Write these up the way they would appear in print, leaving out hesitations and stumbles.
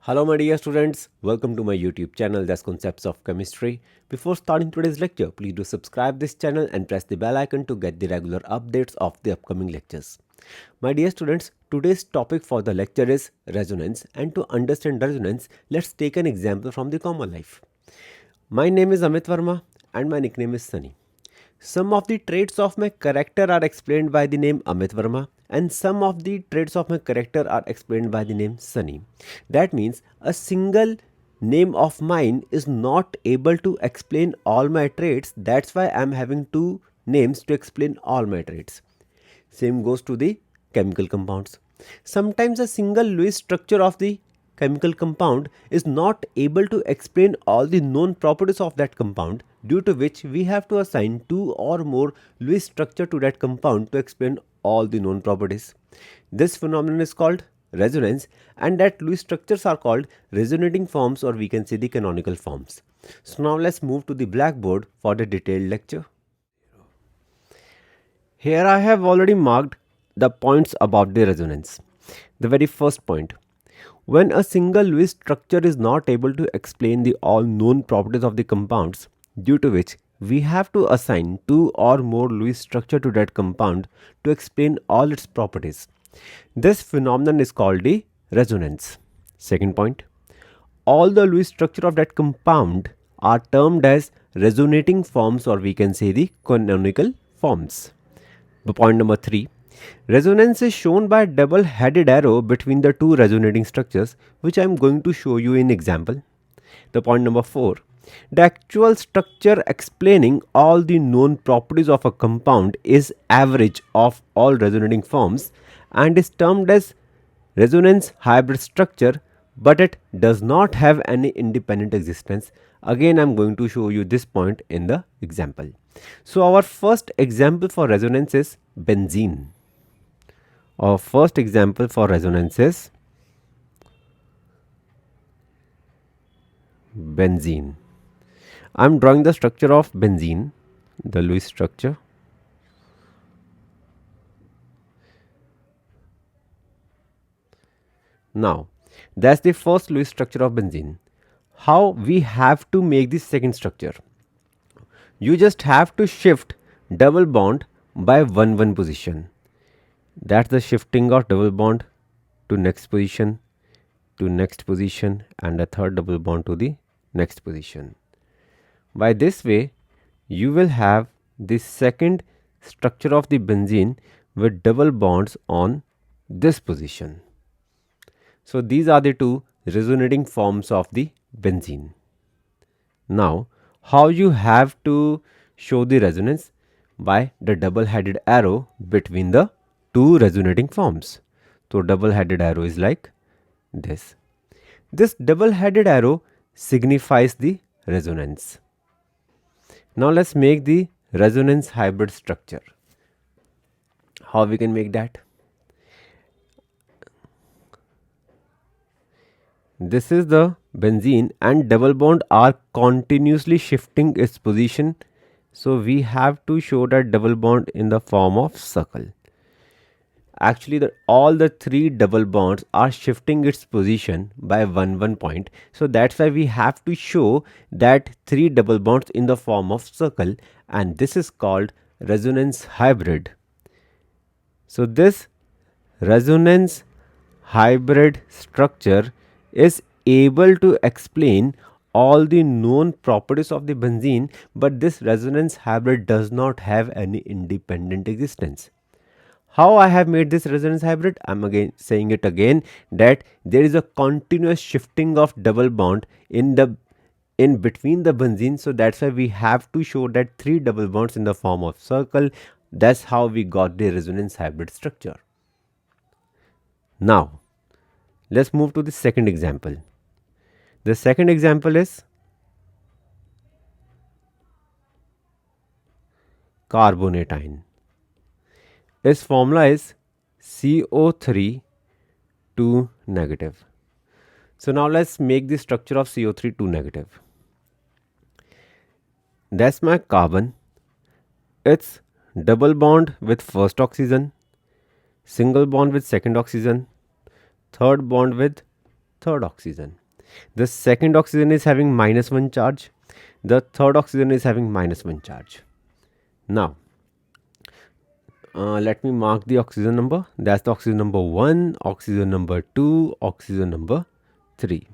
Hello my dear students, welcome to my YouTube channel that's Concepts of Chemistry. Before starting today's lecture, please do subscribe this channel and press the bell icon to get the regular updates of the upcoming lectures. My dear students, today's topic for the lecture is resonance, and to understand resonance, let's take an example from the common life. My name is Amit Verma and my nickname is Sunny. Some of the traits of my character are explained by the name Amit Verma, and some of the traits of my character are explained by the name Sunny. That means a single name of mine is not able to explain all my traits. That's why I'm having two names to explain all my traits. Same goes to the chemical compounds. Sometimes a single Lewis structure of the chemical compound is not able to explain all the known properties of that compound, due to which we have to assign two or more Lewis structure to that compound to explain all the known properties. This phenomenon is called resonance, and that Lewis structures are called resonating forms, or we can say the canonical forms. So now let's move to the blackboard for the detailed lecture. Here I have already marked the points about the resonance. The very first point: when a single Lewis structure is not able to explain the all known properties of the compounds, due to which we have to assign two or more Lewis structure to that compound to explain all its properties. This phenomenon is called the resonance. Second point: all the Lewis structure of that compound are termed as resonating forms, or we can say the canonical forms. Point number 3: resonance is shown by a double-headed arrow between the two resonating structures, which I am going to show you in example. The point number 4: the actual structure explaining all the known properties of a compound is average of all resonating forms and is termed as resonance hybrid structure, but it does not have any independent existence. Again, I am going to show you this point in the example. So our first example for resonance is benzene. Our first example for resonance is benzene. I am drawing the structure of benzene, the Lewis structure. Now, that's the first Lewis structure of benzene. How we have to make the second structure? You just have to shift double bond by 1 position. That's the shifting of double bond to next position, and a third double bond to the next position. By this way, you will have the second structure of the benzene with double bonds on this position. So these are the two resonating forms of the benzene. Now, how you have to show the resonance? By the double-headed arrow between the two resonating forms. So double-headed arrow is like this. This double-headed arrow signifies the resonance. Now let's make the resonance hybrid structure. How we can make that? This is the benzene and double bond are continuously shifting its position. So we have to show that double bond in the form of circle. Actually, all the three double bonds are shifting its position by 1 point. So that's why we have to show that three double bonds in the form of circle, and this is called resonance hybrid. So this resonance hybrid structure is able to explain all the known properties of the benzene, but this resonance hybrid does not have any independent existence. How I have made this resonance hybrid? I'm again saying it again, that there is a continuous shifting of double bond in between the benzene. So that's why we have to show that three double bonds in the form of circle. That's how we got the resonance hybrid structure. Now let's move to the second example. The second example is carbonate ion. Its formula is CO3 2 negative. So now let's make the structure of CO3 2 negative. That's my carbon. It's double bond with first oxygen, single bond with second oxygen, third bond with third oxygen. The second oxygen is having minus 1 charge. The third oxygen is having minus 1 charge. Now, let me mark the oxygen number. That's the oxygen number 1, oxygen number 2, oxygen number 3.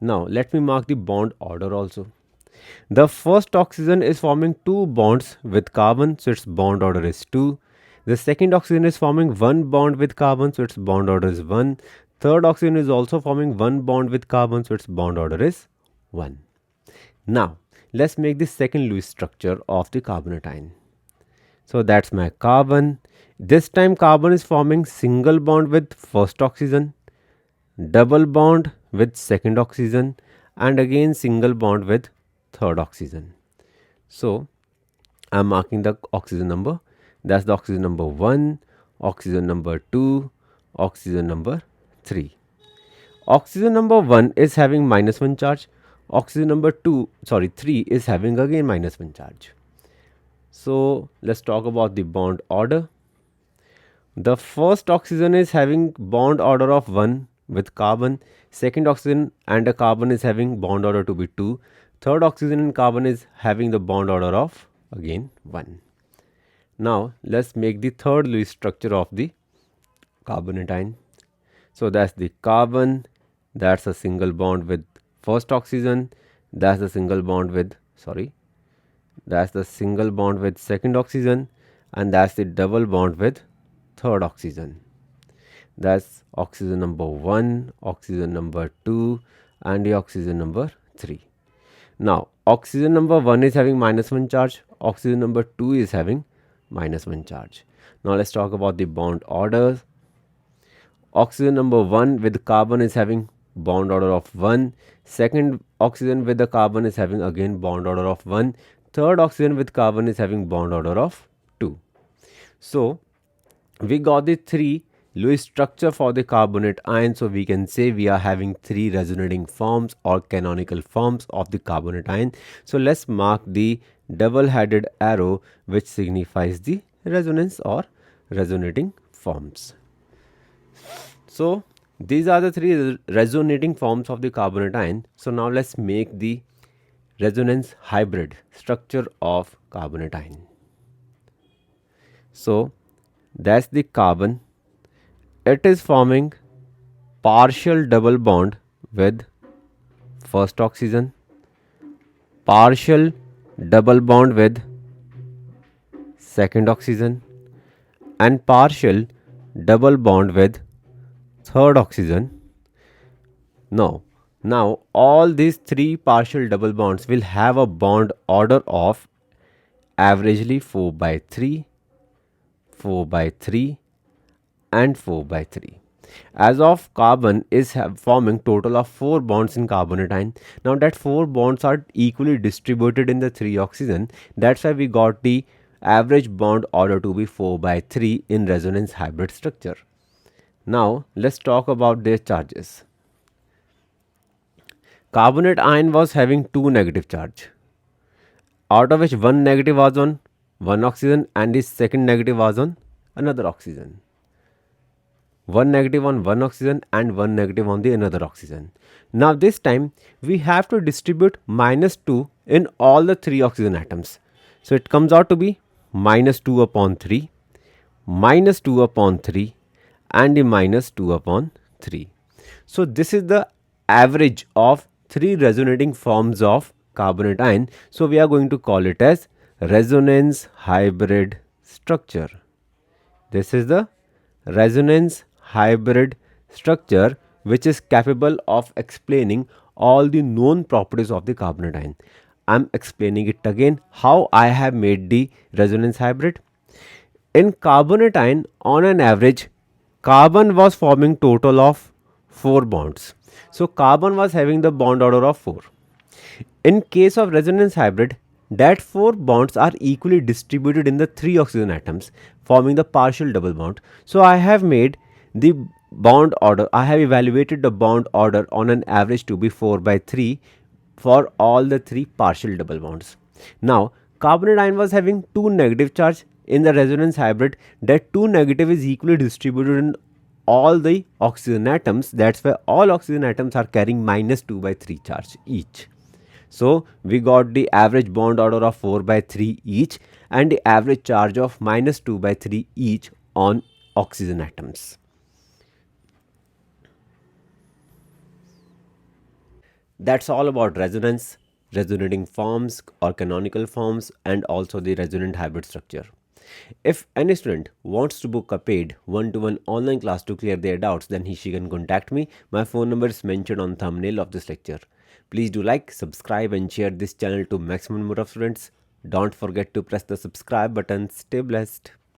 Now, let me mark the bond order also. The first oxygen is forming 2 bonds with carbon, so its bond order is 2. The second oxygen is forming 1 bond with carbon, so its bond order is 1. Third oxygen is also forming 1 bond with carbon, so its bond order is 1. Now, let's make the second Lewis structure of the carbonate. So that's my carbon. This time carbon is forming single bond with first oxygen, double bond with second oxygen, and again single bond with third oxygen. So I'm marking the oxygen number. That's the oxygen number 1, oxygen number 2, oxygen number 3. Oxygen number 1 is having minus 1 charge. Oxygen number 3 is having again minus 1 charge. So let's talk about the bond order. The first oxygen is having bond order of 1 with carbon. Second oxygen and a carbon is having bond order to be 2. Third oxygen and carbon is having the bond order of again 1. Now let's make the third Lewis structure of the carbonate. So that's the carbon, that's a single bond with first oxygen, that's the single bond with second oxygen, and that's the double bond with third oxygen. That's oxygen number 1, oxygen number 2, and the oxygen number 3. Now oxygen number 1 is having minus 1 charge, oxygen number 2 is having minus 1 charge. Now let's talk about the bond orders. Oxygen number 1 with carbon is having bond order of 1. Second oxygen with the carbon is having again bond order of 1. Third oxygen with carbon is having bond order of 2. So we got the 3 Lewis structure for the carbonate ion. So we can say we are having 3 resonating forms or canonical forms of the carbonate ion. So let's mark the double-headed arrow which signifies the resonance or resonating forms. So these are the 3 resonating forms of the carbonate ion. So now let's make the resonance hybrid structure of carbonate ion. So that's the carbon. It is forming partial double bond with first oxygen, partial double bond with second oxygen, and partial double bond with third oxygen. Now all these 3 partial double bonds will have a bond order of averagely 4 by 3, 4 by 3, and 4 by 3. As of carbon is forming total of 4 bonds in carbonate ion. Now that 4 bonds are equally distributed in the 3 oxygen. That's why we got the average bond order to be 4 by 3 in resonance hybrid structure. Now let's talk about their charges. Carbonate ion was having 2 negative charge, out of which 1 negative was on one oxygen and the second negative was on another oxygen. 1 negative on one oxygen and 1 negative on the another oxygen. Now this time we have to distribute -2 in all the 3 oxygen atoms. So it comes out to be -2 upon 3, -2 upon 3, and the -2 upon 3. So this is the average of 3 resonating forms of carbonate ion. So we are going to call it as resonance hybrid structure. This is the resonance hybrid structure which is capable of explaining all the known properties of the carbonate ion. I'm explaining it again how I have made the resonance hybrid. In carbonate ion, on an average, carbon was forming total of 4 bonds. So carbon was having the bond order of 4. In case of resonance hybrid, that 4 bonds are equally distributed in the 3 oxygen atoms, forming the partial double bond. So I have made the bond order, I have evaluated the bond order on an average to be 4 by 3 for all the 3 partial double bonds. Now carbonate ion was having 2 negative charge. In the resonance hybrid, that 2 negative is equally distributed in all the oxygen atoms. That's why all oxygen atoms are carrying minus 2 by 3 charge each. So we got the average bond order of 4 by 3 each and the average charge of minus 2 by 3 each on oxygen atoms. That's all about resonance, resonating forms or canonical forms, and also the resonant hybrid structure. If any student wants to book a paid one-to-one online class to clear their doubts, then she can contact me. My phone number is mentioned on thumbnail of this lecture. Please do like, subscribe and share this channel to maximum number of students. Don't forget to press the subscribe button. Stay blessed.